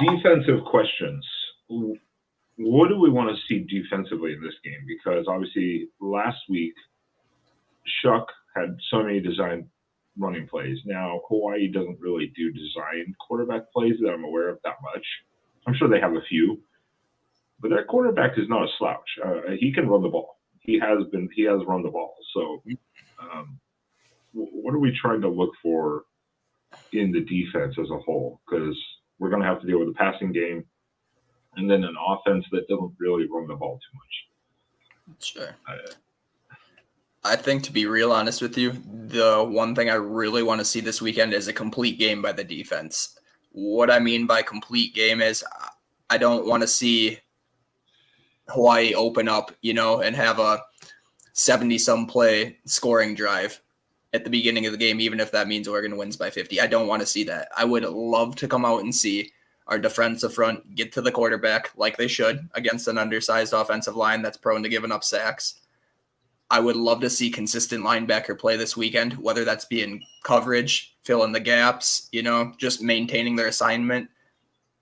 Defensive questions. What do we want to see defensively in this game? Because obviously last week, Shuck had so many designed running plays. Now, Hawaii doesn't really do designed quarterback plays that I'm aware of that much. I'm sure they have a few, but their quarterback is not a slouch. He can run the ball. He has run the ball. So, what are we trying to look for in the defense as a whole? Because we're going to have to deal with a passing game and then an offense that doesn't really run the ball too much. Sure. I think, to be real honest with you, the one thing I really want to see this weekend is a complete game by the defense. What I mean by complete game is I don't want to see Hawaii open up, and have a 70-some play scoring drive at the beginning of the game, even if that means Oregon wins by 50. I don't want to see that. I would love to come out and see our defensive front get to the quarterback like they should against an undersized offensive line that's prone to giving up sacks. I would love to see consistent linebacker play this weekend, whether that's being coverage, fill in the gaps, just maintaining their assignment.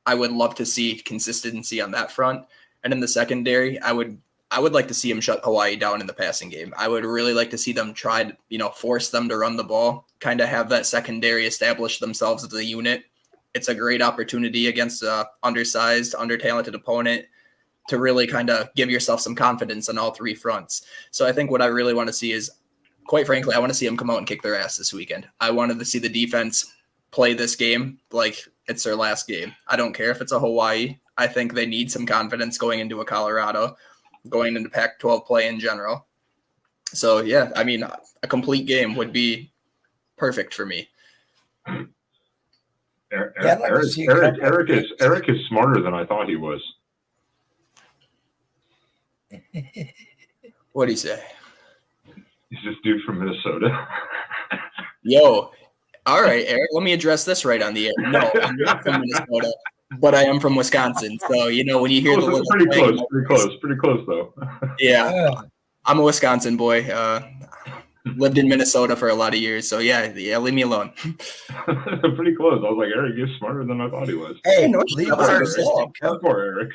I would love to see consistency on that front. And in the secondary, I would like to see them shut Hawaii down in the passing game. I would really like to see them try to, force them to run the ball, kind of have that secondary establish themselves as a unit. It's a great opportunity against an undersized, under-talented opponent to really kind of give yourself some confidence on all three fronts. So I think what I really want to see is, quite frankly, I want to see them come out and kick their ass this weekend. I wanted to see the defense play this game like it's their last game. I don't care if it's a Hawaii. I think they need some confidence going into a Colorado, going into Pac-12 play in general. So, yeah, I mean, a complete game would be perfect for me. Eric is smarter than I thought he was. What'd he say? He's this dude from Minnesota. Yo, all right, Eric, let me address this right on the air. No, I'm not from Minnesota, but I am from Wisconsin. So, when you hear pretty close though. Yeah, I'm a Wisconsin boy. Lived in Minnesota for a lot of years. So, yeah, leave me alone. Pretty close. I was like, Eric, you're smarter than I thought he was. Hey, leave our assistant coach. Poor Eric.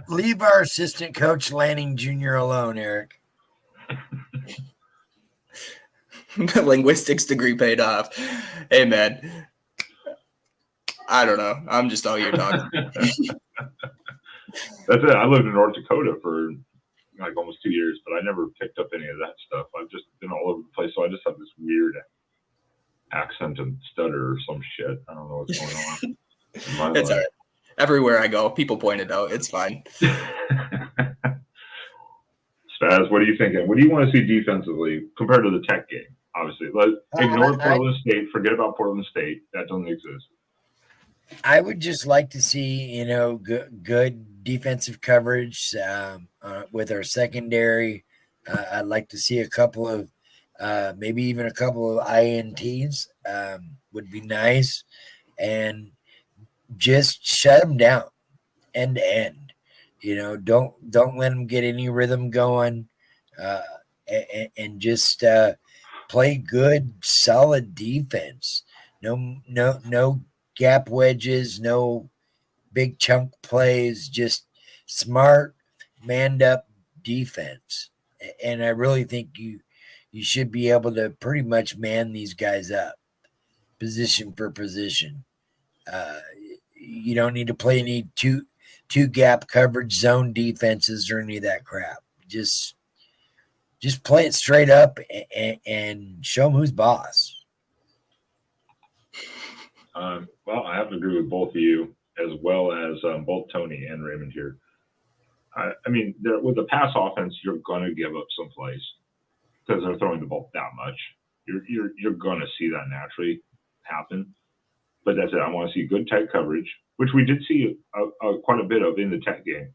Leave our assistant coach Lanning Jr. alone, Eric. The linguistics degree paid off. Hey, man. I don't know. I'm just all here talking. That's it. I lived in North Dakota for like almost 2 years, but I never picked up any of that stuff. I've just been all over the place, so I just have this weird accent and stutter or some shit. I don't know what's going on. It's all right. Everywhere I go, people point it out. It's fine. Spaz, what are you thinking? What do you want to see defensively compared to the Tech game? Obviously, ignore Portland State. Forget about Portland State. That doesn't exist. I would just like to see, good defensive coverage with our secondary. I'd like to see a couple of, maybe even a couple of INTs would be nice, and just shut them down end to end. Don't let them get any rhythm going, and just play good, solid defense. No gap wedges, no big chunk plays, just smart, manned up defense. And I really think you should be able to pretty much man these guys up position for position. You don't need to play any two gap coverage zone defenses or any of that crap. Just play it straight up and show them who's boss. Well, I have to agree with both of you, as well as both Tony and Raymond here. I mean, with the pass offense, you're going to give up some plays because they're throwing the ball that much. You're going to see that naturally happen. But that's it. I want to see good tight coverage, which we did see quite a bit of in the Tech game.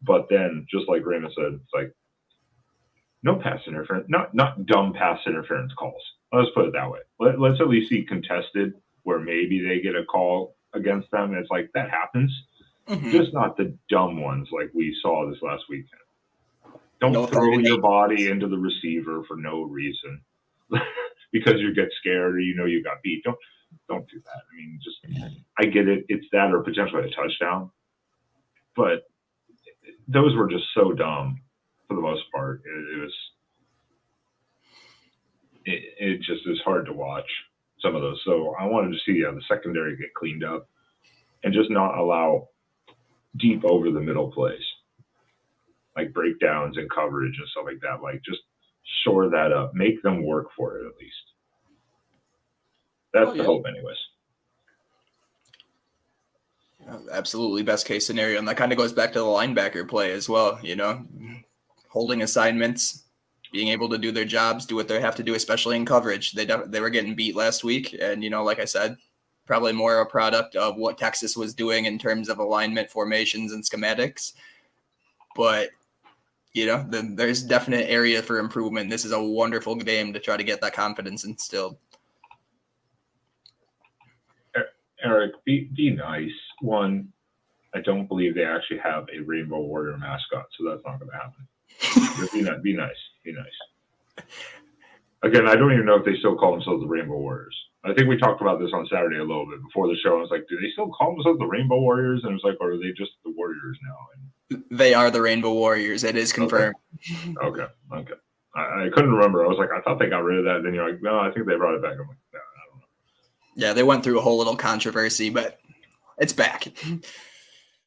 But then, just like Raymond said, it's like no pass interference, not dumb pass interference calls. Let's put it that way. Let's at least see contested, where maybe they get a call against them. It's like that happens. Mm-hmm. Just not the dumb ones like we saw this last weekend. Don't throw your body into the receiver for no reason because you get scared or you got beat. Don't do that. I mean, just I get it. It's that or potentially a touchdown. But those were just so dumb for the most part. It just is hard to watch some of those. So I wanted to see the secondary get cleaned up and just not allow deep over the middle plays, like breakdowns and coverage and stuff like that. Like just shore that up, make them work for it at least. That's the hope, anyways. Absolutely best case scenario. And that kind of goes back to the linebacker play as well, you know, holding assignments, being able to do their jobs, do what they have to do, especially in coverage. They were getting beat last week. And, you know, like I said, probably more a product of what Texas was doing in terms of alignment, formations, and schematics. But, you know, there's definite area for improvement. This is a wonderful game to try to get that confidence instilled. Eric, be nice. One, I don't believe they actually have a Rainbow Warrior mascot, so that's not going to happen. Be nice. Again, I don't even know if they still call themselves the Rainbow Warriors. I think we talked about this on Saturday a little bit before the show. I was like, do they still call themselves the Rainbow Warriors? And it was like, or are they just the Warriors now? And they are the Rainbow Warriors. It is confirmed. Okay. I couldn't remember. I was like, I thought they got rid of that. Then you're like, no, I think they brought it back. I'm like, no, I don't know. Yeah, they went through a whole little controversy, but it's back.